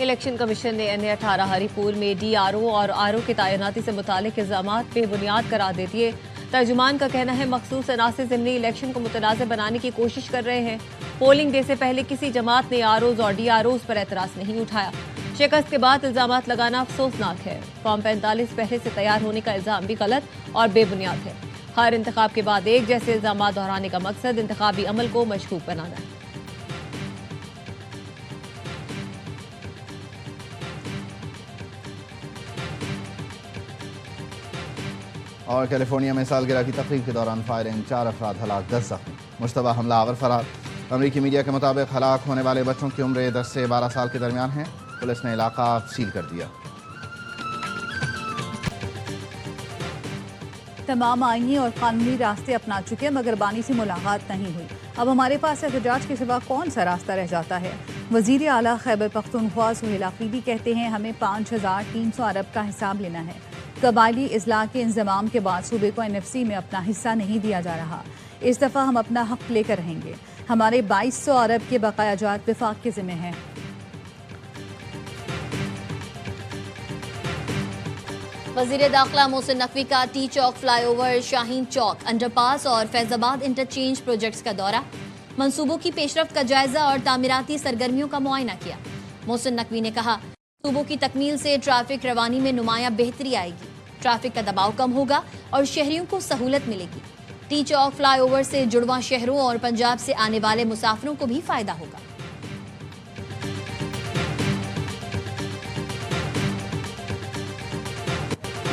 Election commission نے NA-18 ہری پور میں DRO اور RO کی تعیناتی سے متعلق الزامات بے بنیاد قرار دے دیے۔ ترجمان کا کہنا ہے مخصوص عناصر ضمنی الیکشن کو متنازع بنانے کی کوشش کر رہے ہیں۔ پولنگ ڈے سے پہلے کسی جماعت نے ROs اور DROs پر اعتراض نہیں اٹھایا۔ شکست کے بعد الزامات لگانا افسوسناک ہے۔ فارم 45 پہلے سے تیار ہونے کا الزام بھی غلط اور بے بنیاد ہے۔ ہر انتخاب کے بعد ایک جیسے الزامات دہرانے کا مقصد انتخابی عمل کو مشکوک بنانا ہے۔ اور کیلیفورنیا میں سالگرہ کی تقریب کے دوران فائرنگ، 4 افراد ہلاک، 10 زخمی، مشتبہ حملہ آور فرار۔ امریکی میڈیا کے مطابق ہلاک ہونے والے بچوں کی عمریں 10 سے 12 سال کے درمیان ہیں۔ پولیس نے علاقہ سیل کر دیا۔ تمام آئینی اور قانونی راستے اپنا چکے مگر بانی سے ملاقات نہیں ہوئی۔ اب ہمارے پاس احتجاج کے سوا کون سا راستہ رہ جاتا ہے؟ وزیر اعلیٰ خیبر پختونخوا سہیل آفریدی کہتے ہیں ہمیں 5300 ارب کا حساب لینا ہے۔ قبائلی اضلاع کے انضمام کے بعد صوبے کو NFC میں اپنا حصہ نہیں دیا جا رہا۔ اس دفعہ ہم اپنا حق لے کر رہیں گے۔ ہمارے 2200 ارب کے بقایا جات وفاق کے ذمہ ہیں۔ وزیر داخلہ محسن نقوی کا ٹی چوک فلائی اوور، شاہین چوک انڈر پاس اور فیض آباد انٹرچینج پروجیکٹس کا دورہ، منصوبوں کی پیشرفت کا جائزہ اور تعمیراتی سرگرمیوں کا معائنہ کیا۔ محسن نقوی نے کہا منصوبوں کی تکمیل سے ٹریفک روانی میں نمایاں بہتری آئے گی، ٹریفک کا دباؤ کم ہوگا اور شہریوں کو سہولت ملے گی۔ ٹی چوک فلائی اوور سے جڑواں شہروں اور پنجاب سے آنے والے مسافروں کو بھی فائدہ ہوگا۔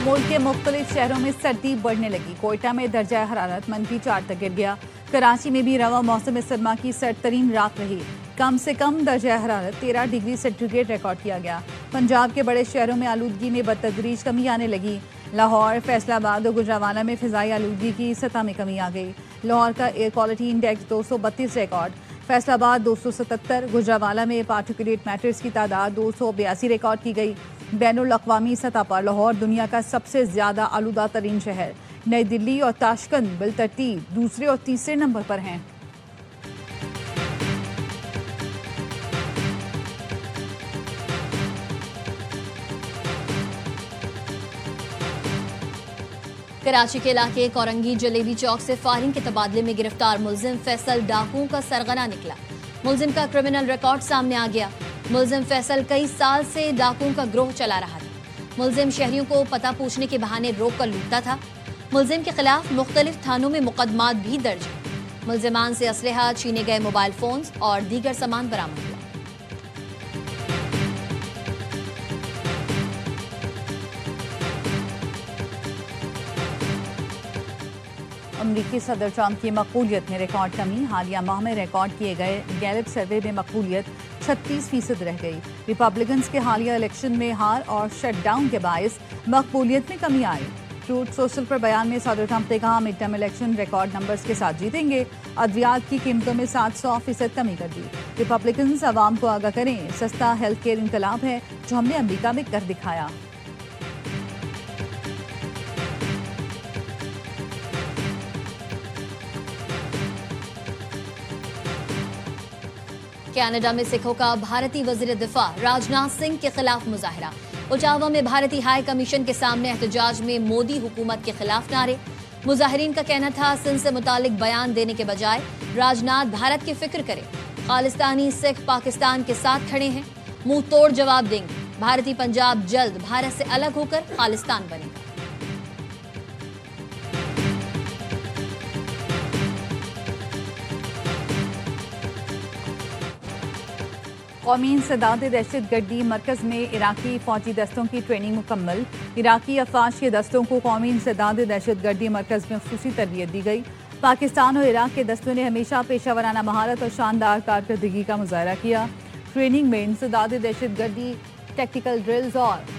ملک کے مختلف شہروں میں سردی بڑھنے لگی۔ کوئٹہ میں درجہ حرارت -4 تک گر گیا۔ کراچی میں بھی رواں موسم سرما کی سرد ترین رات رہی۔ کم سے کم درجہ حرارت 13 ڈگری سینٹی گریڈ ریکارڈ کیا گیا۔ پنجاب کے بڑے شہروں میں آلودگی میں بتدریج کمی آنے لگی۔ لاہور، فیصل آباد اور گوجرانوالہ میں فضائی آلودگی کی سطح میں کمی آ گئی۔ لاہور کا air quality index 232 record, Faisal آباد 277، گوجرانوالہ میں پارٹیکولیٹ میٹرز کی تعداد 282 ریکارڈ کی گئی۔ بین الاقوامی سطح پر لاہور دنیا کا سب سے زیادہ آلودہ ترین شہر۔ نئی دلی اور تاشقند بالترتیب دوسرے اور تیسرے نمبر پر ہیں۔ کراچی کے علاقے کورنگی جلیبی چوک سے فائرنگ کے تبادلے میں گرفتار ملزم فیصل ڈاکوؤں کا سرغنہ نکلا۔ ملزم کا کرمنل ریکارڈ سامنے آ گیا۔ ملزم فیصل کئی سال سے ڈاکوؤں کا گروہ چلا رہا تھا۔ ملزم شہریوں کو پتہ پوچھنے کے بہانے روک کر لوٹتا تھا۔ ملزم کے خلاف مختلف تھانوں میں مقدمات بھی درج ہیں۔ ملزمان سے اسلحہ، چھینے گئے موبائل فونز اور دیگر سامان برآمد ہوا۔ امریکی صدر ٹرمپ کی مقبولیت میں ریکارڈ کمی۔ حالیہ ماہ میں ریکارڈ کیے گئے گیلپ سروے میں مقبولیت 36% رہ گئی۔ ریپبلکنز کے حالیہ الیکشن میں ہار اور شٹ ڈاؤن کے باعث مقبولیت میں کمی آئی۔ ٹروتھ سوشل پر بیان میں صدر ٹرمپ نے کہا mid term election record numbers کے ساتھ جیتیں گے۔ ادویات کی قیمتوں میں 700% کمی کر دی۔ ریپبلکنز عوام کو آگاہ کریں، سستا ہیلتھ کیئر انقلاب ہے جو ہم نے امریکہ میں کر دکھایا۔ کینیڈا میں سکھوں کا بھارتی وزیر دفاع راجناتھ سنگھ کے خلاف مظاہرہ۔ اوٹاوا میں بھارتی ہائی کمیشن کے سامنے احتجاج میں مودی حکومت کے خلاف نعرے۔ مظاہرین کا کہنا تھا سندھ سے متعلق بیان دینے کے بجائے راجناتھ بھارت کی فکر کریں۔ خالستانی سکھ پاکستان کے ساتھ کھڑے ہیں، منہ توڑ جواب دیں گے۔ بھارتی پنجاب جلد بھارت سے الگ ہو کر خالستان بنے گا۔ قومی انسداد دہشت گردی مرکز میں عراقی فوجی دستوں کی ٹریننگ مکمل۔ عراقی افواج کے دستوں کو قومی انسداد دہشت گردی مرکز میں خصوصی تربیت دی گئی۔ پاکستان اور عراق کے دستوں نے ہمیشہ پیشہ ورانہ مہارت اور شاندار کارکردگی کا مظاہرہ کیا۔ ٹریننگ میں انسداد دہشت گردی، ٹیکٹیکل ڈرلز اور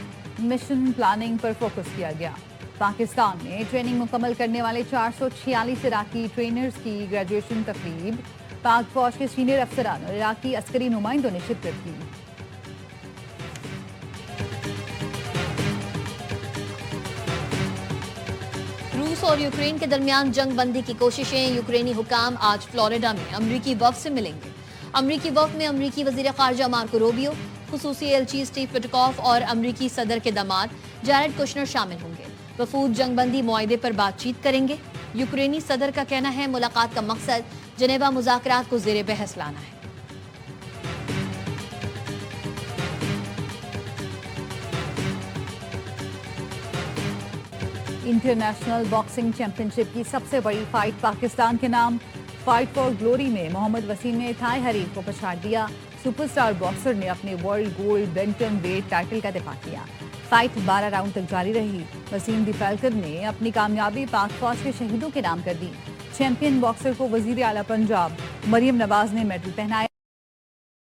مشن پلاننگ پر فوکس کیا گیا۔ پاکستان میں ٹریننگ مکمل کرنے والے 446 عراقی ٹرینرز کی گریجویشن تقریب، پاک فوج کے سینئر افسران اور عراقی عسکری نمائندوں نے شرکت کی۔ روس اور یوکرین کے درمیان جنگ بندی کی کوششیں۔ یوکرینی حکام آج فلوریڈا میں امریکی وفد سے ملیں گے۔ امریکی وفد میں امریکی وزیر خارجہ مارکو روبیو، خصوصی ایلچی اسٹیو پٹکوف اور امریکی صدر کے داماد جیرڈ کشنر شامل ہوں گے۔ وفود جنگ بندی معاہدے پر بات چیت کریں گے۔ یوکرینی صدر کا کہنا ہے ملاقات کا مقصد جنیوا مذاکرات کو زیر بحث لانا ہے۔ انٹرنیشنل باکسنگ چیمپئن شپ کی سب سے بڑی فائٹ پاکستان کے نام، فائٹ فار گلوری میں محمد وسیم نے تھائی حریف کو پچھاڑ دیا۔ سپر سٹار باکسر نے اپنے ورلڈ گولڈ بینٹم ویٹ ٹائٹل کا دفاع کیا۔ فائٹ 12 راؤنڈ تک جاری رہی۔ وسیم دی فیلکن نے اپنی کامیابی پاک فوج کے شہیدوں کے نام کر دی۔ چیمپئن باکسر کو وزیر اعلیٰ پنجاب مریم نواز نے میڈل پہنایا۔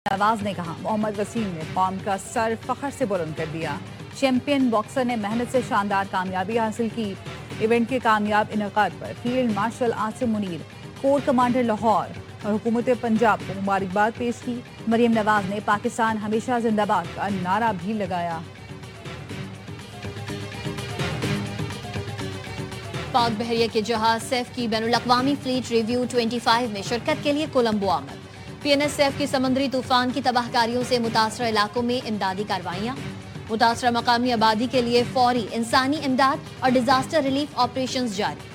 نواز نے کہا محمد وسیم نے قوم کا سر فخر سے بلند کر دیا۔ چیمپئن باکسر نے محنت سے شاندار کامیابی حاصل کی۔ ایونٹ کے کامیاب انعقاد پر field marshal Asim Munir, corps commander Lahore اور حکومت پنجاب کو مبارکباد پیش کی۔ مریم نواز نے پاکستان ہمیشہ زندہ باد کا نعرہ بھی لگایا۔ پاک بحریہ کے جہاز سیف کی بین الاقوامی فلیٹ ریویو 25 میں شرکت کے لیے کولمبو آمد۔ پی این ایس سیف کی سمندری طوفان کی تباہ کاریوں سے متاثرہ علاقوں میں امدادی کارروائیاں۔ متاثرہ مقامی آبادی کے لیے فوری انسانی امداد اور ڈیزاسٹر ریلیف آپریشنز جاری۔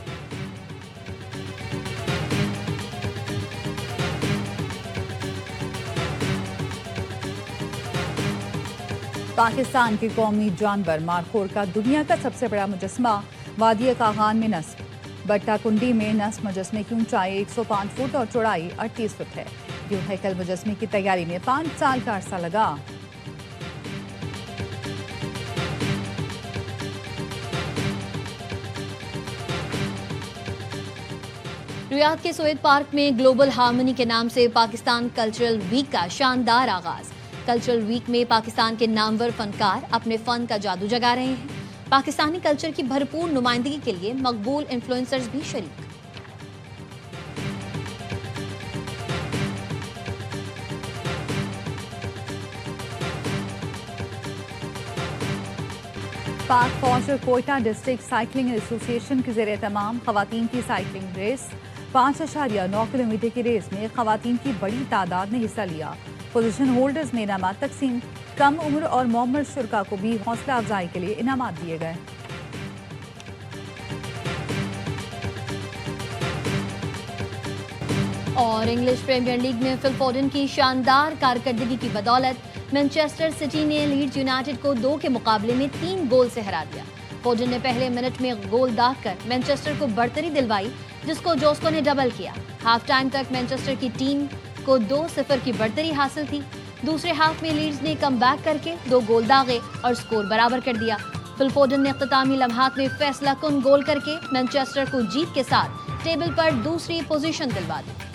پاکستان کے قومی جانور مارخور کا دنیا کا سب سے بڑا مجسمہ وادی کاغان میں نصب۔ بٹا کنڈی میں نصب مجسمے کی اونچائی 105 فٹ اور چوڑائی 38 فٹ ہے۔ یہ ہیکل مجسمے کی تیاری میں 5 سال کا عرصہ لگا۔ ریاض کے سویت پارک میں گلوبل ہارمنی کے نام سے پاکستان کلچرل ویک کا شاندار آغاز۔ کلچرل ویک میں پاکستان کے نامور فنکار اپنے فن کا جادو جگا رہے ہیں۔ پاکستانی کلچر کی بھرپور نمائندگی کے لیے مقبول انفلوئنسرز بھی شریک۔ پاک فوج اور کوئٹہ ڈسٹرکٹ سائیکلنگ ایسوسی ایشن کے زیر اہتمام خواتین کی سائیکلنگ ریس 5.9 کلومیٹر کی ریس میں خواتین کی بڑی تعداد نے حصہ لیا۔ پوزیشن ہولڈرز میں انعامات تقسیم، کم عمر اور معمر شرکا کو بھی حوصلہ افزائی کے لیے انعامات دیے گئے۔ اور انگلش پریمیئر لیگ میں فل فوڈن کی شاندار کارکردگی کی بدولت مانچسٹر سٹی نے لیڈز یونائیٹڈ کو 2 کے مقابلے میں 3 گول سے ہرا دیا۔ فوڈن نے پہلے منٹ میں گول داغ کر مانچسٹر کو برتری دلوائی، جس کو جوسکو نے ڈبل کیا۔ ہاف ٹائم تک مانچسٹر کی ٹیم کو 2-0 کی برتری حاصل تھی۔ دوسرے ہاف میں لیڈز نے کم بیک کر کے 2 گول داغے اور سکور برابر کر دیا۔ فل فوڈن نے اختتامی لمحات میں فیصلہ کن گول کر کے مانچسٹر کو جیت کے ساتھ ٹیبل پر دوسری پوزیشن دلوا دی۔